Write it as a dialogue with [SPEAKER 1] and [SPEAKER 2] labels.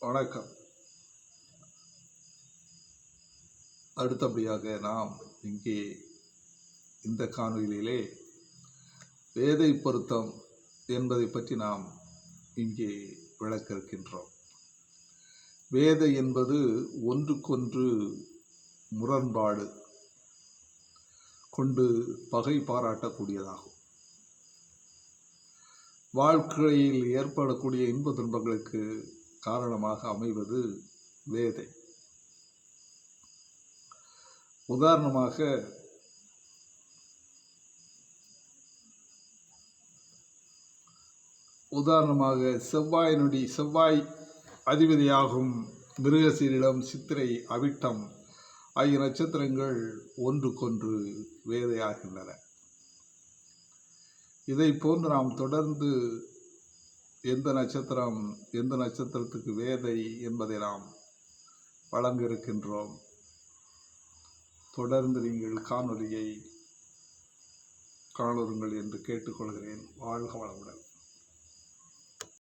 [SPEAKER 1] வணக்கம். அடுத்தபடியாக நாம் இங்கே இந்த காணொளியிலே வேதை பொருத்தம் என்பதை பற்றி நாம் இங்கே விளக்க இருக்கின்றோம். வேதை என்பது ஒன்றுக்கொன்று முரண்பாடு கொண்டு பகை பாராட்டக்கூடியதாகும். வாழ்க்கையில் ஏற்படக்கூடிய இன்ப துன்பங்களுக்கு காரணமாக அமைவது வேதை. உதாரணமாக செவ்வாய் அதிபதியாகும் மிருகசீரிடம், சித்திரை, அவிட்டம் ஆகிய நட்சத்திரங்கள் ஒன்றுக்கொன்று வேதையாகின்றன. இதை போன்று நாம் தொடர்ந்து எந்த நட்சத்திரத்துக்கு வேதை என்பதை நாம் வழங்க இருக்கின்றோம். தொடர்ந்து நீங்கள் காணொளியை காணுங்கள் என்று கேட்டுக்கொள்கிறேன். வாழ்க வளமுடன்.